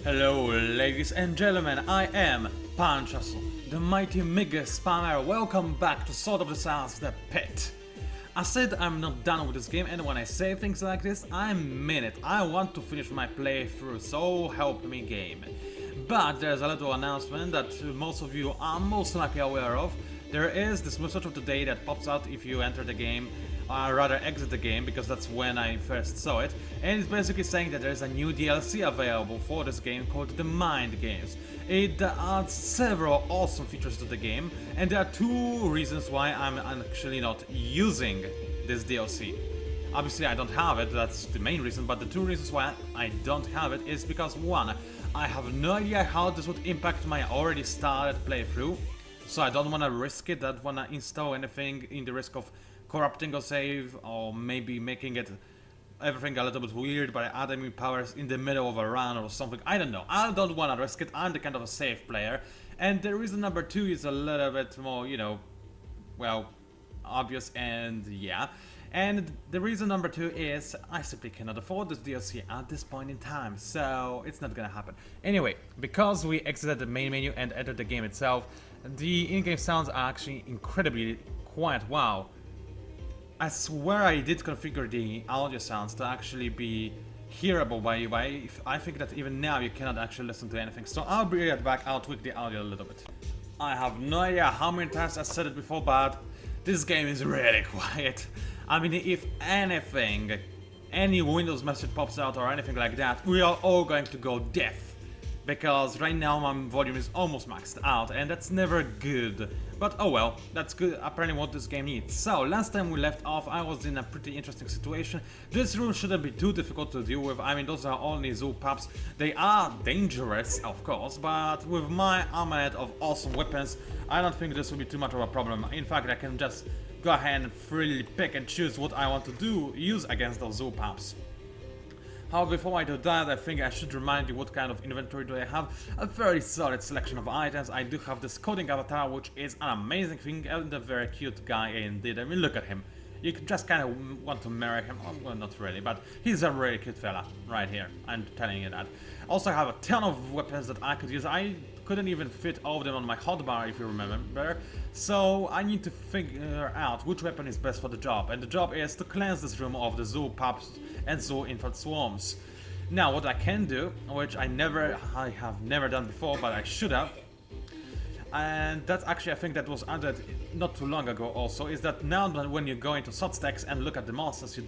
Hello, ladies and gentlemen, I am PANCZASU, the mighty Mega Spammer. Welcome back to Sword of the Sots, the Pit. I said I'm not done with this game, and when I say things like this, I mean it. I want to finish my playthrough, so help me game. But there's a little announcement that most of you are most likely aware of. There is this message of the day that pops out if you enter the game, or rather exit the game, because that's when I first saw it, and it's basically saying that there's a new DLC available for this game called the Mind Games. It adds several awesome features to the game, and there are two reasons why I'm actually not using this DLC. Obviously I don't have it, that's the main reason, but the two reasons why I don't have it is because one, I have no idea how this would impact my already started playthrough, so I don't want to risk it, I don't want to install anything in the risk of corrupting a save, or maybe making it everything a little bit weird by adding powers in the middle of a run or something. I don't know. I don't want to risk it. I'm the kind of a safe player. And the reason number two is a little bit more, you know, well, obvious, and yeah. And the reason number two is I simply cannot afford this DLC at this point in time, so it's not gonna happen. Anyway, because we exited the main menu and entered the game itself, the in-game sounds are actually incredibly quiet. Wow. I swear I did configure the audio sounds to actually be hearable by you, but I think that even now you cannot actually listen to anything. So I'll be right back, I'll tweak the audio a little bit. I have no idea how many times I said it before, but this game is really quiet. I mean, if anything, any Windows message pops out or anything like that, we are all going to go deaf. Because right now my volume is almost maxed out, and that's never good. But oh well, that's good, apparently what this game needs. So, last time we left off, I was in a pretty interesting situation. This room shouldn't be too difficult to deal with. I mean, those are only zoo pups. They are dangerous, of course, but with my armament of awesome weapons, I don't think this will be too much of a problem. In fact, I can just go ahead and freely pick and choose what I want to use against those zoo pups. However, before I do that, I think I should remind you what kind of inventory do I have. A very solid selection of items. I do have this coding avatar, which is an amazing thing, and a very cute guy indeed. I mean, look at him. You just kind of want to marry him. Well, not really, but he's a really cute fella, right here. I'm telling you that. Also, I have a ton of weapons that I could use. I couldn't even fit all of them on my hotbar, if you remember. So I need to figure out which weapon is best for the job. And the job is to cleanse this room of the zoo pups and zoo infant swarms. Now, what I can do, which I have never done before, but I should have, and that's actually, I think that was added not too long ago also, is that now when you go into Sots text and look at the monsters, you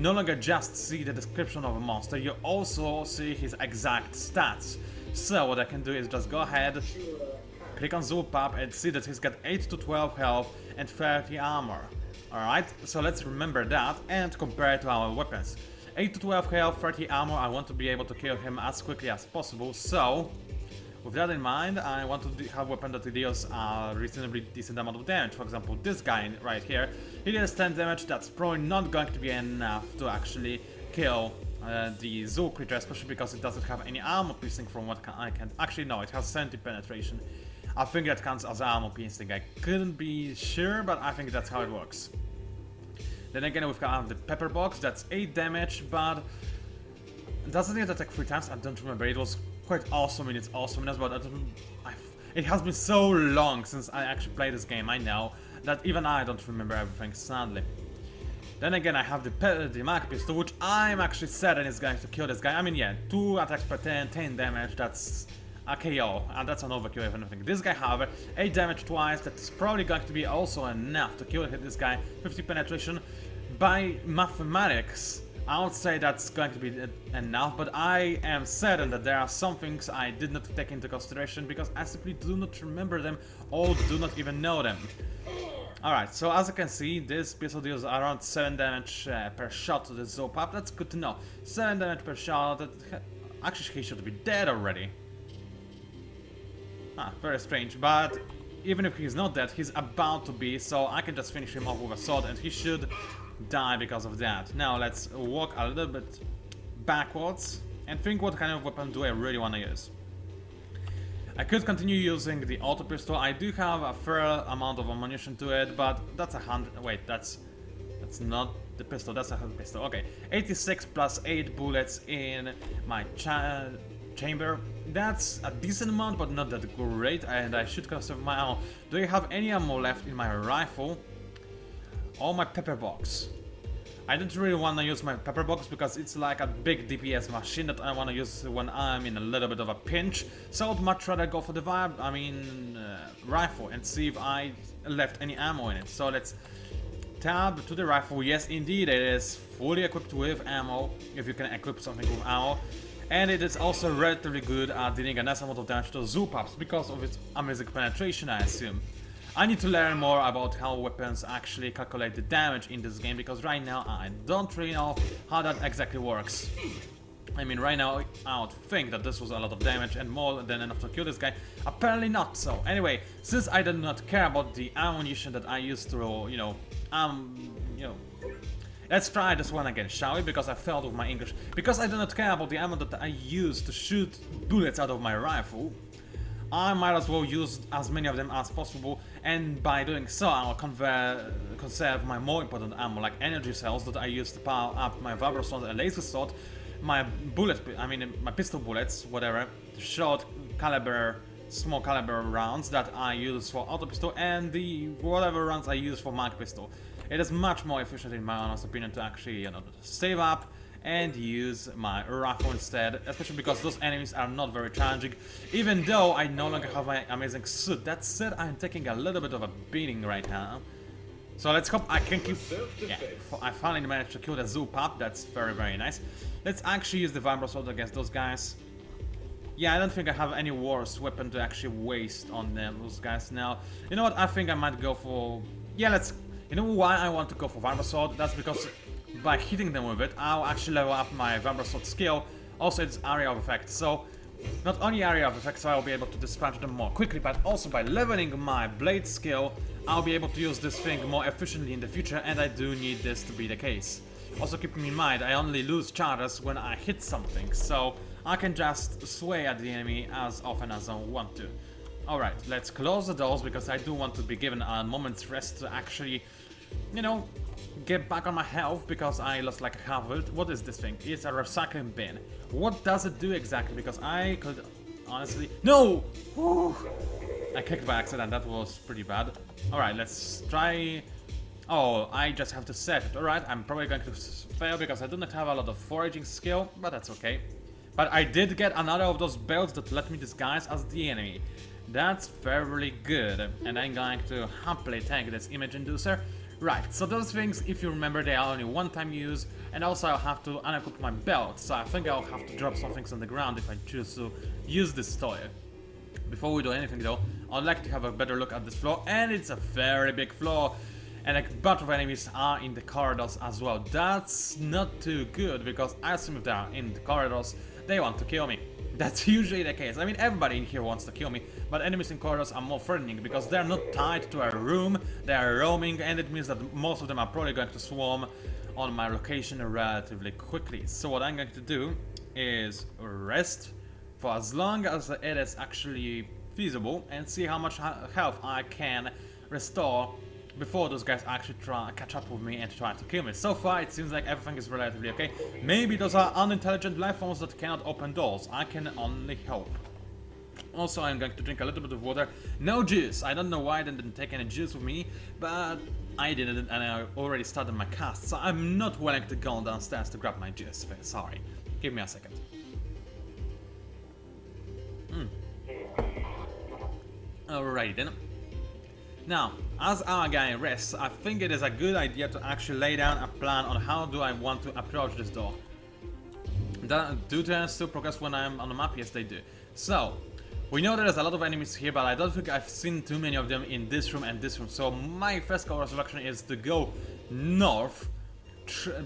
no longer just see the description of a monster, you also see his exact stats. So what I can do is just go ahead, click on Zoo Pup and see that he's got 8 to 12 health and 30 armor. Alright, so let's remember that and compare it to our weapons. 8 to 12 health, 30 armor, I want to be able to kill him as quickly as possible, so with that in mind, I want to have a weapon that deals a reasonably decent amount of damage. For example, this guy right here, he deals 10 damage, that's probably not going to be enough to actually kill the zoo creature, especially because it doesn't have any armor piercing from what I can. Actually, no, it has 70 penetration. I think that counts as armor piercing. I couldn't be sure, but I think that's how it works. Then again, we've got the pepper box, that's 8 damage, but doesn't it attack 3 times? I don't remember. It was quite awesome in its awesomeness, but it has been so long since I actually played this game, I know, that even I don't remember everything, sadly. Then again, I have the mag pistol, which I'm actually certain is going to kill this guy. I mean, yeah, 2 attacks per 10 damage, that's a KO, and that's an overkill if anything. This guy, however, 8 damage twice, that's probably going to be also enough to kill this guy. 50 penetration. By mathematics, I would say that's going to be enough, but I am certain that there are some things I did not take into consideration because I simply do not remember them or do not even know them. Alright, so as you can see, this pistol deals around 7 damage per shot to the zoo pup. That's good to know. 7 damage per shot. Actually, he should be dead already. Very strange, but even if he's not dead, he's about to be, so I can just finish him off with a sword and he should die because of that. Now let's walk a little bit backwards and think what kind of weapon do I really want to use. I could continue using the auto pistol. I do have a fair amount of ammunition to it, but that's 100. Wait, that's not the pistol. That's a pistol. Okay, 86 plus 8 bullets in my chamber. That's a decent amount, but not that great, and I should conserve my ammo. Do you have any ammo left in my rifle? Or my pepper box? I don't really want to use my pepper box because it's like a big DPS machine that I want to use when I'm in a little bit of a pinch. So I'd much rather go for the rifle and see if I left any ammo in it. So let's tab to the rifle. Yes, indeed, it is fully equipped with ammo, if you can equip something with ammo. And it is also relatively good at dealing a nice amount of damage to zoo pups because of its amazing penetration, I assume. I need to learn more about how weapons actually calculate the damage in this game, because right now I don't really know how that exactly works. I mean, right now I would think that this was a lot of damage and more than enough to kill this guy. Apparently not so. Anyway, since I do not care about the ammunition that I used to, let's try this one again, shall we? Because I failed with my English. Because I do not care about the ammo that I use to shoot bullets out of my rifle, I might as well use as many of them as possible, and by doing so I'll conserve my more important ammo, like energy cells that I use to power up my vibro sword and laser sword, my my pistol bullets, whatever, short caliber, small caliber rounds that I use for auto pistol, and the whatever rounds I use for mag pistol. It is much more efficient in my honest opinion to actually, save up and use my rifle instead, especially because those enemies are not very challenging, even though I no longer have my amazing suit. That said, I'm taking a little bit of a beating right now. So let's hope I can keep... Yeah, I finally managed to kill the zoo pup. That's very, very nice. Let's actually use the vibro sword against those guys. Yeah, I don't think I have any worse weapon to actually waste on those guys now. You know what, I think I might go for... Yeah, let's... You know why I want to go for vibro sword? That's because by hitting them with it, I'll actually level up my vibro sword skill, also its area of effect. So, not only area of effect, so I'll be able to dispatch them more quickly, but also by leveling my blade skill, I'll be able to use this thing more efficiently in the future, and I do need this to be the case. Also keeping in mind, I only lose charges when I hit something, so I can just sway at the enemy as often as I want to. Alright, let's close the doors, because I do want to be given a moment's rest to actually, get back on my health, because I lost like half of it. What is this thing? It's a recycling bin. What does it do exactly? Because I could honestly... No! Whew. I kicked by accident, that was pretty bad. Alright, let's try... Oh, I just have to set it. Alright, I'm probably going to fail because I do not have a lot of foraging skill, but that's okay. But I did get another of those belts that let me disguise as the enemy. That's very good, and I'm going to happily take this image inducer. Right, so those things, if you remember, they are only one-time use, and also I'll have to unequip my belt, so I think I'll have to drop some things on the ground if I choose to use this toy. Before we do anything though, I'd like to have a better look at this floor, and it's a very big floor, and a bunch of enemies are in the corridors as well. That's not too good, because I assume if they are in the corridors, they want to kill me. That's usually the case. I mean, everybody in here wants to kill me, but enemies in corridors are more threatening because they're not tied to a room, they are roaming, and it means that most of them are probably going to swarm on my location relatively quickly. So what I'm going to do is rest for as long as it is actually feasible and see how much health I can restore before those guys actually try to catch up with me and try to kill me. So far, it seems like everything is relatively okay. Maybe those are unintelligent life forms that cannot open doors. I can only hope. Also, I'm going to drink a little bit of water. No juice. I don't know why I didn't take any juice with me, but I didn't, and I already started my cast, so I'm not willing to go downstairs to grab my juice. Sorry. Give me a second. Alrighty then. Now, as our guy rests, I think it is a good idea to actually lay down a plan on how do I want to approach this door. Do tends to progress when I'm on the map? Yes, they do. So, we know there's a lot of enemies here, but I don't think I've seen too many of them in this room and this room. So my first course of action is to go north,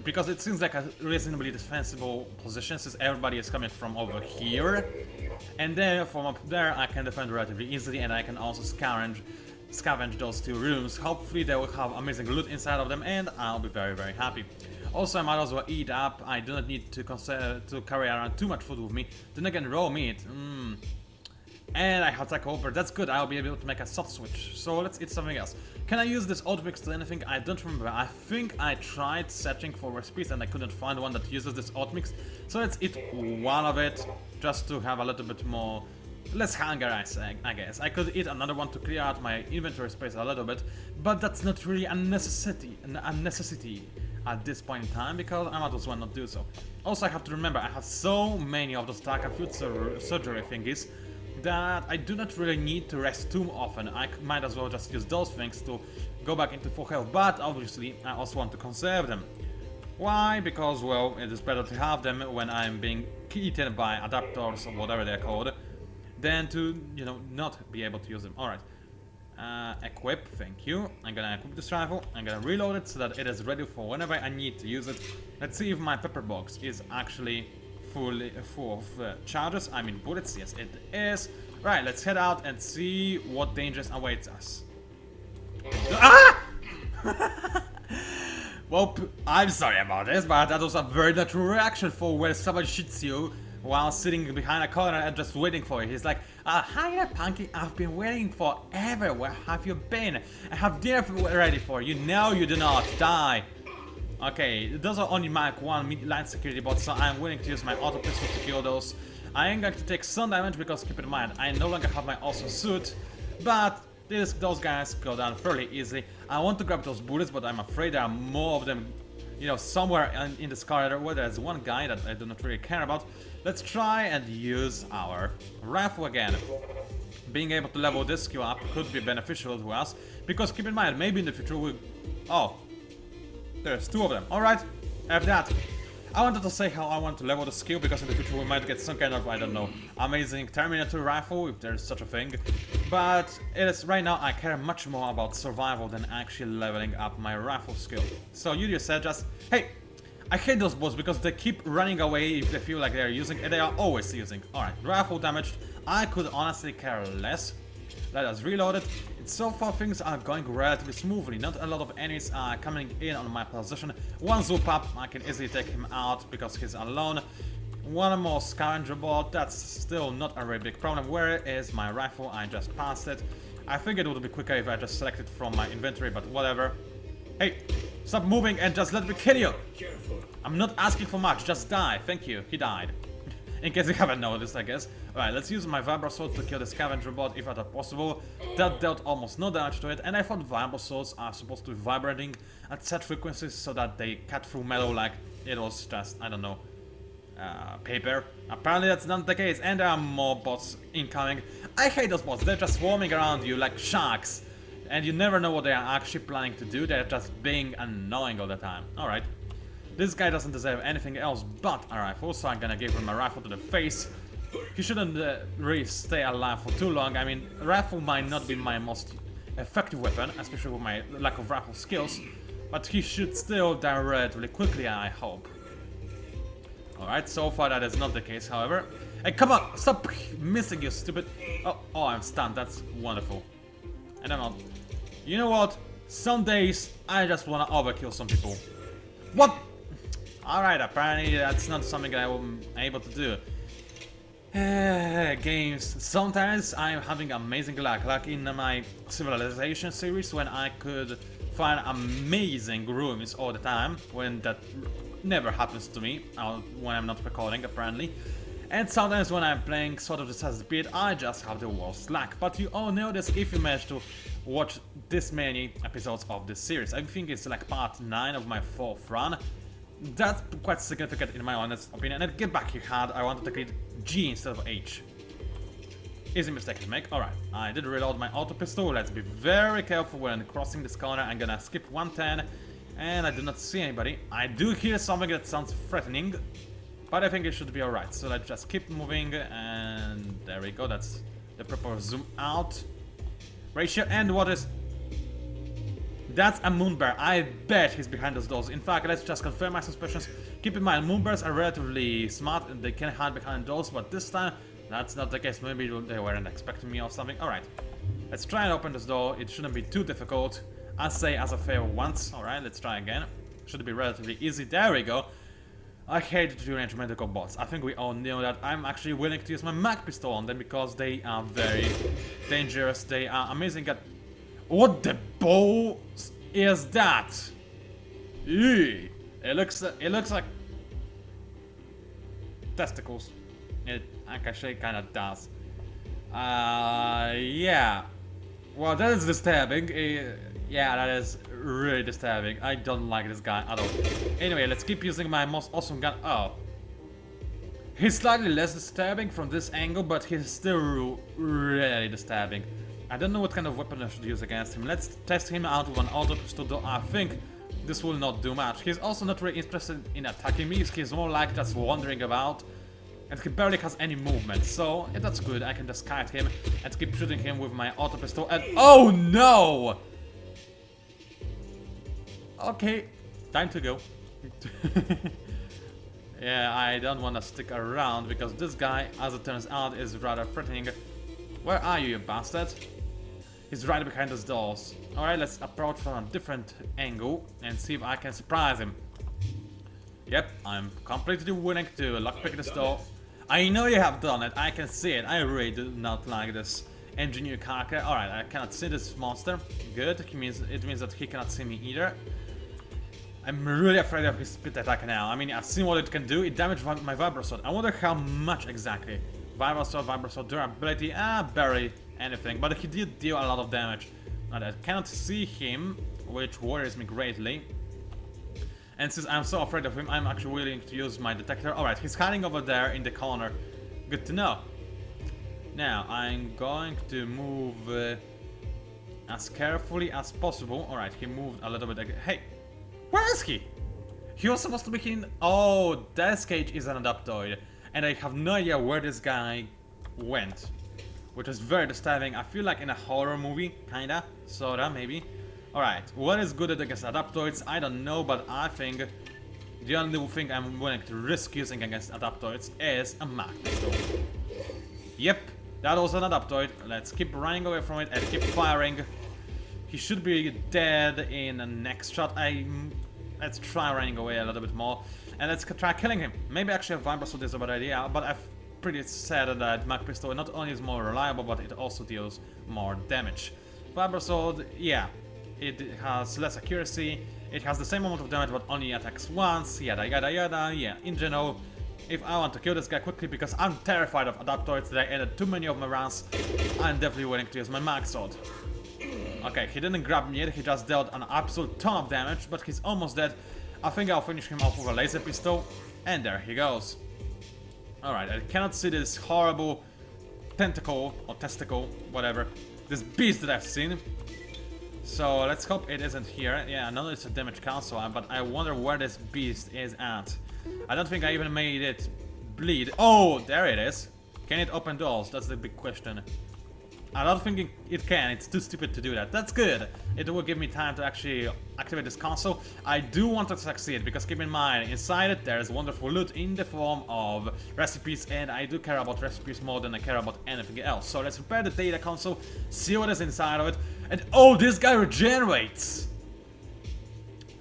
because it seems like a reasonably defensible position since everybody is coming from over here. And then from up there I can defend relatively easily, and I can also scavenge those two rooms. Hopefully they will have amazing loot inside of them, and I'll be very, very happy. Also, I might as well eat up. I do not need to carry around too much food with me. Then again, raw meat. And I have tackle, but that's good. I'll be able to make a soft switch. So let's eat something else. Can I use this oat mix to anything? I don't remember. I think I tried searching for recipes and I couldn't find one that uses this oat mix. So let's eat one of it, just to have a little bit more, less hunger, I guess. I could eat another one to clear out my inventory space a little bit, but that's not really a necessity at this point in time, because I might as well not do so. Also, I have to remember, I have so many of those dark and food surgery thingies that I do not really need to rest too often. I might as well just use those things to go back into full health, but obviously I also want to conserve them. Why? Because, well, it is better to have them when I'm being eaten by adapters or whatever they're called, than to, you know, not be able to use them. Alright. Equip, thank you. I'm gonna equip this rifle, I'm gonna reload it so that it is ready for whenever I need to use it. Let's see if my pepper box is actually full of charges, I mean bullets. Yes, it is. Right, let's head out and see what dangers awaits us. Ah! Well, I'm sorry about this, but that was a very natural reaction for when someone shoots you while sitting behind a corner and just waiting for you. He's like, hi there, Punky, I've been waiting forever. Where have you been? I have dinner ready for you. No, you do not. Die. Okay, those are only Mark 1 mid-line security bots, so I'm willing to use my auto pistol to kill those. I am going to take some damage because, keep in mind, I no longer have my awesome suit, but those guys go down fairly easily. I want to grab those bullets, but I'm afraid there are more of them, you know, somewhere in this corridor where there's one guy that I do not really care about. Let's try and use our rifle again. Being able to level this skill up could be beneficial to us, because keep in mind, maybe in the future we'll... Oh, there's two of them. Alright, have that. I wanted to say how I want to level the skill, because in the future we might get some kind of, I don't know, amazing Terminator rifle, if there's such a thing. But it is, right now I care much more about survival than actually leveling up my rifle skill. So you just said just, hey, I hate those bots because they keep running away if they feel like they're using, and they are always using. Alright, rifle damaged. I could honestly care less. Let us reload it. So far things are going relatively smoothly. Not a lot of enemies are coming in on my position. One zoop up, I can easily take him out because he's alone. One more scavenger bot, that's still not a very big problem. Where is my rifle? I just passed it. I think it would be quicker if I just select it from my inventory, but whatever. Hey, stop moving and just let me kill you! I'm not asking for much, just die. Thank you, he died. In case you haven't noticed, I guess. Alright, let's use my Vibro Sword to kill the scavenger bot if at all possible. That dealt almost no damage to it, and I thought Vibro Swords are supposed to be vibrating at set frequencies so that they cut through metal like it was just, I don't know, paper. Apparently that's not the case, and there are more bots incoming. I hate those bots, they're just swarming around you like sharks. And you never know what they are actually planning to do, they're just being annoying all the time. Alright. This guy doesn't deserve anything else but a rifle, so I'm gonna give him a rifle to the face. He shouldn't really stay alive for too long. I mean, rifle might not be my most effective weapon, especially with my lack of rifle skills, but he should still die relatively quickly, I hope. Alright, so far that is not the case, however. Hey, come on! Stop missing, you stupid... Oh, I'm stunned. That's wonderful. And I'm not... You know what? Some days, I just wanna overkill some people. What? Alright, apparently that's not something that I'm able to do. Games. Sometimes I'm having amazing luck, like in my Civilization series when I could find amazing rooms all the time, when that never happens to me, when I'm not recording apparently. And sometimes when I'm playing Sort of the Sass Beat, I just have the worst luck. But you all know this if you manage to watch this many episodes of this series. I think it's like part 9 of my 4th run. That's quite significant in my honest opinion. And get back here hard, I wanted to click G instead of H. Easy mistake to make. Alright, I did reload my auto pistol. Let's be very careful when crossing this corner. I'm gonna skip 110. And I do not see anybody. I do hear something that sounds threatening, but I think it should be alright. So let's just keep moving, and there we go. That's the proper zoom out ratio. And what is... That's a moon bear. I bet he's behind those doors. In fact, let's just confirm my suspicions. Keep in mind, moon bears are relatively smart and they can hide behind doors, but this time, that's not the case. Maybe they weren't expecting me or something. Alright, let's try and open this door. It shouldn't be too difficult. I'll say as a favor once. Alright, let's try again. Should be relatively easy. There we go. I hate to range medical bots. I think we all know that. I'm actually willing to use my mag pistol on them because they are very dangerous. They are amazing at... What the balls is that? Eee. It looks like testicles. It actually kind of does. Yeah. Well, that is disturbing. Yeah, that is really disturbing. I don't like this guy at all. Anyway, let's keep using my most awesome gun. Oh. He's slightly less disturbing from this angle, but he's still really disturbing. I don't know what kind of weapon I should use against him. Let's test him out with an auto pistol, though I think this will not do much. He's also not really interested in attacking me. He's more like just wandering about. And he barely has any movement, so yeah, that's good. I can just kite him and keep shooting him with my auto pistol and... Oh no! Okay, time to go. Yeah, I don't want to stick around because this guy, as it turns out, is rather threatening. Where are you, you bastard? He's right behind those doors. Alright, let's approach from a different angle and see if I can surprise him. Yep, I'm completely willing to lockpick this door. I know you have done it, I can see it. I really do not like this engineer character. Alright, I cannot see this monster. Good, it means that he cannot see me either. I'm really afraid of his split attack now. I mean, I've seen what it can do. It damaged my Vibro Sword. I wonder how much exactly. Vibro Sword durability, barely anything. But he did deal a lot of damage. And I cannot see him, which worries me greatly. And since I'm so afraid of him, I'm actually willing to use my detector. Alright, he's hiding over there in the corner. Good to know. Now, I'm going to move as carefully as possible. Alright, he moved a little bit again. Hey! Where is he? He was supposed to be in... Oh, this cage is an adaptoid. And I have no idea where this guy went. Which is very disturbing. I feel like in a horror movie, kinda, sorta, maybe. Alright, what is good against adaptoids? I don't know, but I think the only thing I'm willing to risk using against adaptoids is a mag pistol. Yep, that was an adaptoid. Let's keep running away from it and keep firing. He should be dead in the next shot. Let's try running away a little bit more. And let's try killing him. Maybe actually a Vibro Sword is a bad idea, but I've pretty sad that mag pistol not only is more reliable, but it also deals more damage. Vibro Sword, yeah. It has less accuracy, it has the same amount of damage but only attacks once, yada yada yada, yeah. In general, if I want to kill this guy quickly because I'm terrified of adaptoids that I added too many of my rounds, I'm definitely willing to use my mag sword. Okay, he didn't grab me yet, he just dealt an absolute ton of damage, but he's almost dead. I think I'll finish him off with a laser pistol, and there he goes. Alright, I cannot see this horrible tentacle, or testicle, whatever, this beast that I've seen. So let's hope it isn't here. Yeah, I know it's a damage console, but I wonder where this beast is at. I don't think I even made it bleed. Oh, there it is. Can it open doors? That's the big question. I don't think it can. It's too stupid to do that. That's good. It will give me time to actually activate this console. I do want to succeed because keep in mind, inside it there is wonderful loot in the form of recipes, and I do care about recipes more than I care about anything else. So let's repair the data console, see what is inside of it, and oh, this guy regenerates!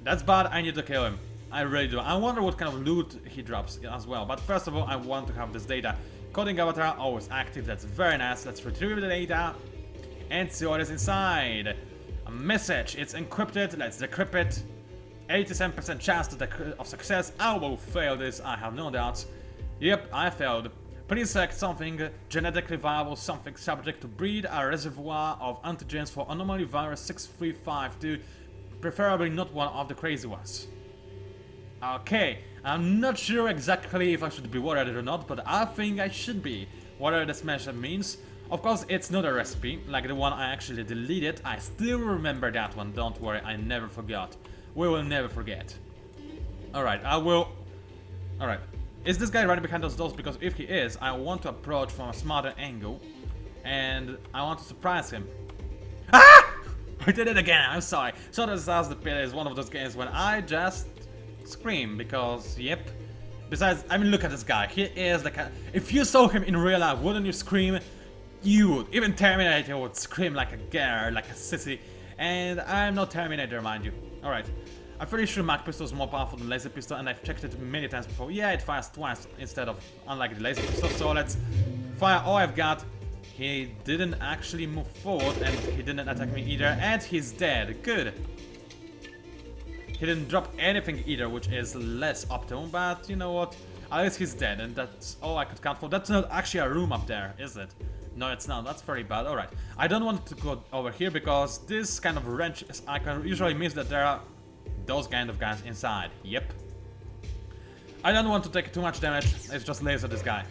That's bad, I need to kill him. I really do. I wonder what kind of loot he drops as well. But first of all, I want to have this data. Coding avatar always active, that's very nice. Let's retrieve the data and see what is inside. A message, it's encrypted, let's decrypt it. 87% chance of success. I will fail this, I have no doubts. Yep, I failed. Please select something genetically viable, something subject to breed a reservoir of antigens for anomaly virus 6352, preferably not one of the crazy ones. Okay, I'm not sure exactly if I should be worried or not, but I think I should be. Whatever this message means. Of course, it's not a recipe, like the one I actually deleted. I still remember that one, don't worry, I never forgot. We will never forget. Alright, I will... Alright. Is this guy right behind those doors? Because if he is, I want to approach from a smarter angle. And I want to surprise him. Ah! I did it again, I'm sorry. Sots the Pit is one of those games when I just scream, because, yep. Besides, I mean, look at this guy. He is like a... If you saw him in real life, wouldn't you scream? You would. Even Terminator would scream like a girl, like a sissy. And I'm not Terminator, mind you. Alright. I'm pretty sure mag pistol is more powerful than laser pistol, and I've checked it many times before. Yeah, it fires twice instead of unlike the laser pistol, so let's fire all I've got. He didn't actually move forward, and he didn't attack me either, and he's dead. Good. He didn't drop anything either, which is less optimal, but you know what? At least he's dead, and that's all I could count for. That's not actually a room up there, is it? No, it's not. That's very bad. Alright. I don't want to go over here because this kind of wrench icon usually means that there are those kind of guys inside. Yep. I don't want to take too much damage. Let's just laser this guy.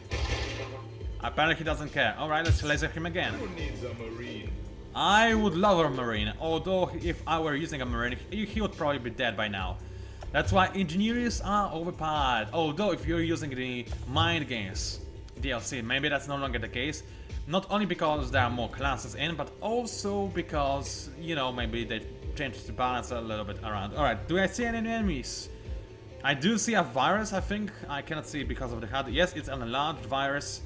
Apparently he doesn't care. Alright, let's laser him again. Who needs a marine? I would love a marine, although if I were using a marine, he would probably be dead by now. That's why engineers are overpowered. Although if you're using the Mind Games DLC, maybe that's no longer the case. Not only because there are more classes in, but also because, you know, maybe they changed the balance a little bit around. Alright, do I see any enemies? I do see a virus, I think. I cannot see because of the HUD. Yes, it's an enlarged virus.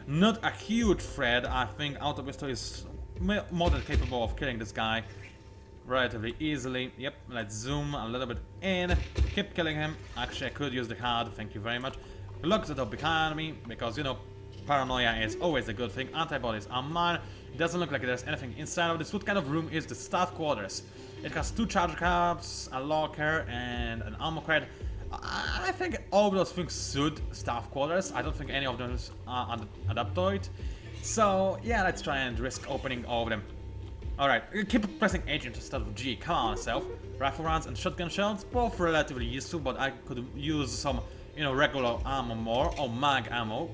Not a huge threat. I think Auto Pistol is more than capable of killing this guy relatively easily. Yep, let's zoom a little bit in. Keep killing him. Actually, I could use the HUD. Thank you very much. Look the door behind me, because, you know, paranoia is always a good thing. Antibodies are mine. It doesn't look like there's anything inside of this. What kind of room is the staff quarters? It has 2 charge cabs, a locker, and an ammo crate. I think all of those things suit staff quarters. I don't think any of them are adaptoid. So, yeah, let's try and risk opening all of them. Alright, keep pressing H instead of G. Come on, self. Rifle rounds and shotgun shells, both relatively useful, but I could use some, you know, regular ammo more, or mag ammo,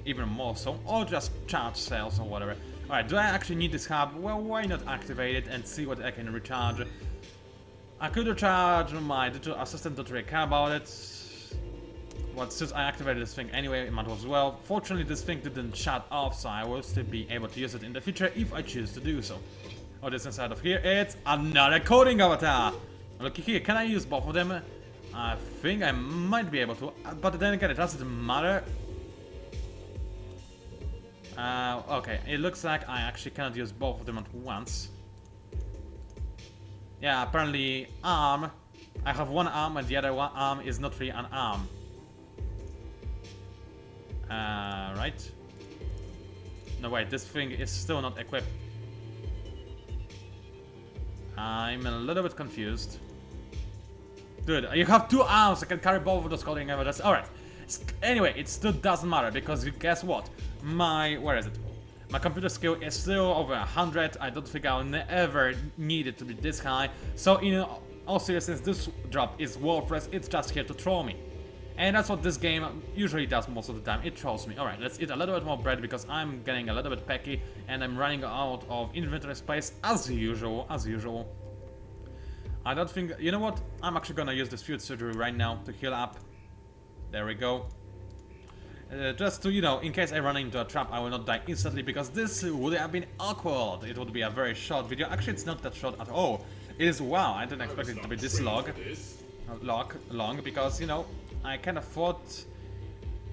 even more so, or just charge cells or whatever. Alright, do I actually need this hub? Well, why not activate it and see what I can recharge? I could recharge my digital assistant, don't really care about it. But since I activated this thing anyway, it might as well. Fortunately, this thing didn't shut off, so I will still be able to use it in the future if I choose to do so. What is inside of here? It's another coding avatar! Looky here, can I use both of them? I think I might be able to, but then again, it doesn't matter. Okay, it looks like I actually cannot use both of them at once. Yeah, apparently arm. I have one arm and the other one arm is not really an arm. Right. No, wait, this thing is still not equipped. I'm a little bit confused. Dude, you have 2 arms, I can carry both of those coding avatars. Alright. Anyway, it still doesn't matter because guess what? Where is it? My computer skill is still over 100. I don't think I'll ever need it to be this high. So in all seriousness, this drop is worthless. It's just here to troll me. And that's what this game usually does most of the time. It trolls me. Alright, let's eat a little bit more bread because I'm getting a little bit pecky and I'm running out of inventory space as usual. I don't think... You know what? I'm actually gonna use this field surgery right now to heal up. There we go. Just to, you know, in case I run into a trap, I will not die instantly because this would have been awkward. It would be a very short video. Actually, it's not that short at all. It is... Wow, I didn't expect it to be this long because, you know, I kind of thought...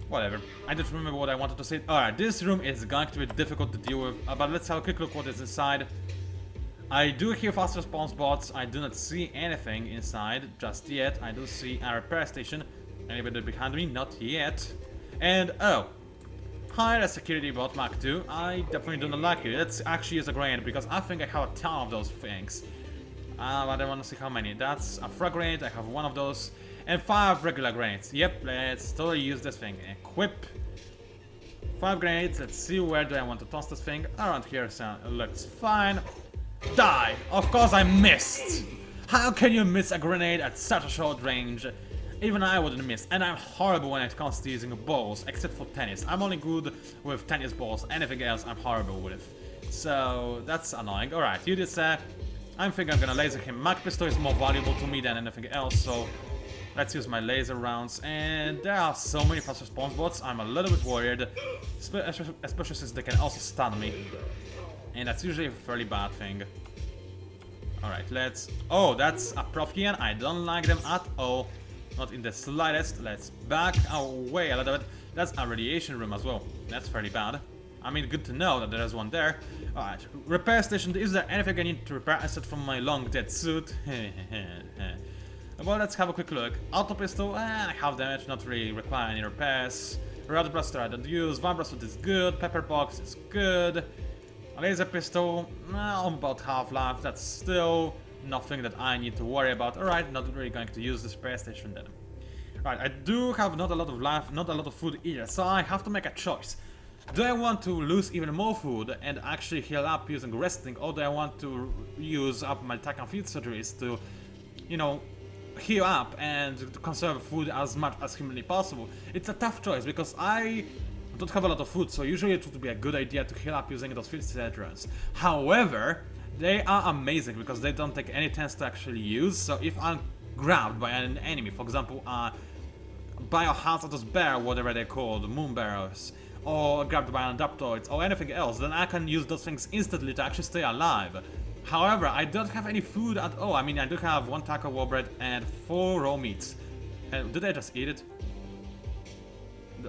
Whatever. I don't remember what I wanted to say. Alright, this room is going to be difficult to deal with, but let's have a quick look what is inside. I do hear fast response bots. I do not see anything inside just yet. I do see a repair station. Anybody behind me? Not yet. And, oh. Hire a security bot Mark II. I definitely do not like it. Let's actually use a grenade because I think I have a ton of those things. But I want to see how many. That's a frag grenade. I have one of those. And 5 regular grenades. Yep, let's totally use this thing. Equip. 5 grenades. Let's see where do I want to toss this thing. Around here, so it looks fine. Die! Of course I missed! How can you miss a grenade at such a short range? Even I wouldn't miss, and I'm horrible when it comes to using balls, except for tennis. I'm only good with tennis balls, anything else I'm horrible with. So, that's annoying. Alright, you did say. I think I'm gonna laser him. Mag pistol is more valuable to me than anything else, so... Let's use my laser rounds, and there are so many fast response bots, I'm a little bit worried, especially since they can also stun me. And that's usually a fairly bad thing. Alright, let's... Oh, that's a Profian, I don't like them at all. Not in the slightest. Let's back away a little bit. That's a radiation room as well. That's fairly bad. I mean, good to know that there's one there. Alright, repair station. Is there anything I need to repair aside from my long dead suit? Well, let's have a quick look. Auto pistol, half damage, not really require any repairs. Rod blaster I don't use. Vibrosuit is good. Pepper box is good. Laser pistol, about half life. That's still nothing that I need to worry about. Alright, not really going to use the spare station then. Right, I do have not a lot of life, not a lot of food either, so I have to make a choice. Do I want to lose even more food and actually heal up using resting, or do I want to use up my attack and field surgeries to, you know, heal up and to conserve food as much as humanly possible? It's a tough choice because I don't have a lot of food, so usually it would be a good idea to heal up using those field surgeries. However, they are amazing because they don't take any chance to actually use, so if I'm grabbed by an enemy, for example, biohazardous bear, whatever they're called, moon bears, or grabbed by adaptoids, or anything else, then I can use those things instantly to actually stay alive. However, I don't have any food at all. I mean, I do have 1 taco war bread and 4 raw meats. Did I just eat it?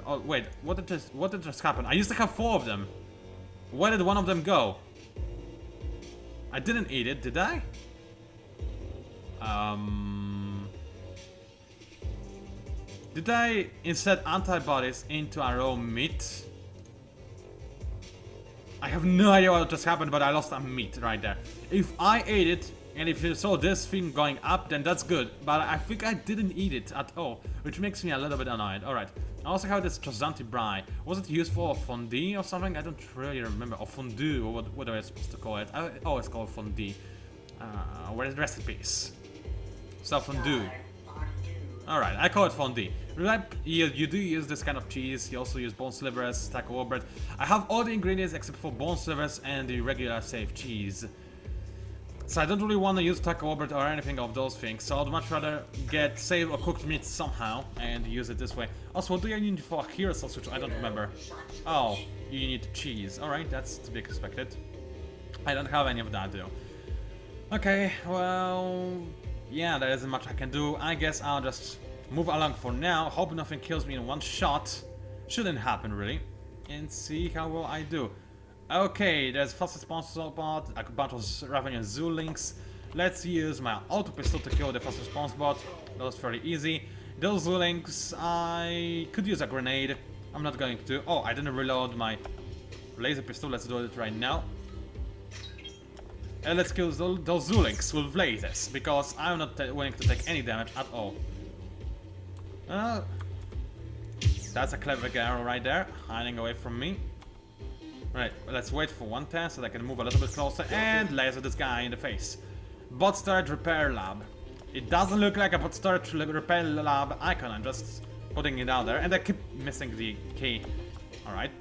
Oh, wait, what did just happen? I used to have 4 of them. Where did one of them go? I didn't eat it, did I? Did I insert antibodies into a raw meat? I have no idea what just happened, but I lost a meat right there. If I ate it, and if you saw this thing going up, then that's good. But I think I didn't eat it at all, which makes me a little bit annoyed. Alright, I also have this Chazanti Brai. Was it used for fondue or something? I don't really remember. Or fondue, or what am I supposed to call it? I always call it fondue. Where is the recipes? So fondue. Alright, I call it fondue. You do use this kind of cheese. You also use bone slivers, taco war bread. I have all the ingredients except for bone slivers and the regular safe cheese. So I don't really want to use taco war bread or anything of those things. So I'd much rather get saved or cooked meat somehow and use it this way. Also, what do I need for hero sauce, which I don't remember? Oh, you need cheese. Alright, that's to be expected. I don't have any of that though. Okay, well, yeah, there isn't much I can do. I guess I'll just move along for now. Hope nothing kills me in one shot. Shouldn't happen really. And see how well I do. Okay, there's fastest sponsor bot, a bunch of Ravenous Zoo links. Let's use my auto pistol to kill the fastest response bot. That was fairly easy. Those Zoo links, I could use a grenade. I'm not going to. Oh, I didn't reload my laser pistol. Let's do it right now. And let's kill those Zoo links with lasers, because I'm not willing to take any damage at all. That's a clever girl right there, hiding away from me. Right, let's wait for one turn so that I can move a little bit closer and laser this guy in the face. Bot storage repair lab. It doesn't look like a bot storage repair lab icon, I'm just putting it out there, and I keep missing the key. Alright.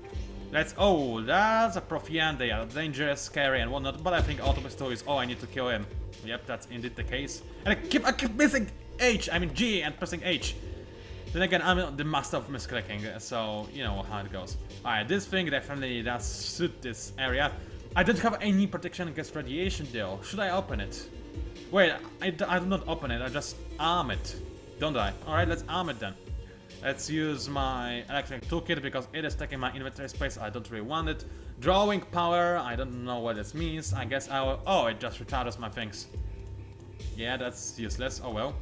Oh, that's a Profian. They are dangerous, scary and whatnot, but I think auto pistol is all I need to kill him. Yep, that's indeed the case. And I keep missing G and pressing H. Then again, I'm the master of misclicking, so you know how it goes. Alright, this thing definitely does suit this area. I don't have any protection against radiation though. Should I open it? Wait, I do not open it, I just arm it. Don't I? Alright, let's arm it then. Let's use my electronic toolkit because it is taking my inventory space. I don't really want it. Drawing power, I don't know what this means. I guess I will... Oh, it just recharges my things. Yeah, that's useless. Oh well.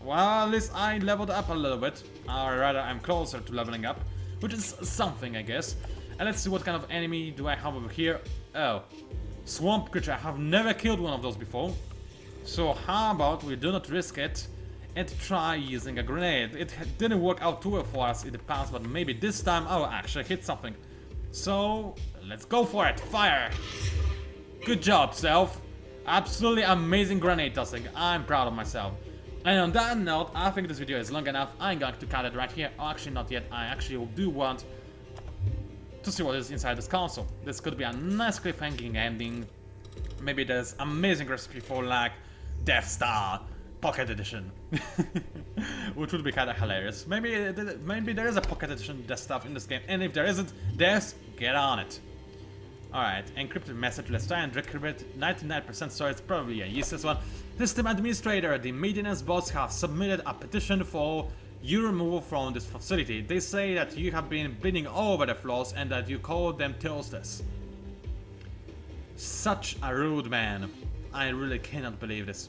Well, at least I leveled up a little bit. Or rather, I'm closer to leveling up. Which is something, I guess. And let's see what kind of enemy do I have over here. Oh. Swamp creature. I have never killed one of those before. So how about we do not risk it and try using a grenade. It didn't work out too well for us in the past, but maybe this time I will actually hit something. So, let's go for it. Fire! Good job, Self. Absolutely amazing grenade tossing. I'm proud of myself. And on that note, I think this video is long enough. I'm going to cut it right here. Oh, actually not yet. I actually do want to see what is inside this console. This could be a nice cliffhanging ending. Maybe there's amazing recipe for like Death Star Pocket Edition. Which would be kind of hilarious. Maybe there is a Pocket Edition Death stuff in this game. And if there isn't, get on it. Alright, encrypted message. Let's try and decrypt it. 99% so it's probably a useless one. System administrator, the maintenance boss have submitted a petition for your removal from this facility. They say that you have been bleeding all over the floors and that you call them toasters. Such a rude man. I really cannot believe this.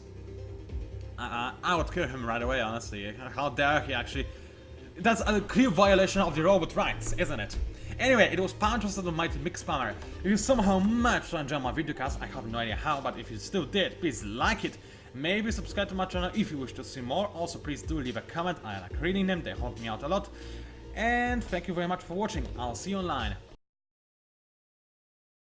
I would kill him right away, honestly. How dare he actually... That's a clear violation of the robot rights, isn't it? Anyway, it was PANCZASU, the mighty mix spammer. If you somehow managed to enjoy my videocast, I have no idea how, but if you still did, please like it. Maybe subscribe to my channel if you wish to see more. Also, please do leave a comment. I like reading them, they help me out a lot. And thank you very much for watching. I'll see you online.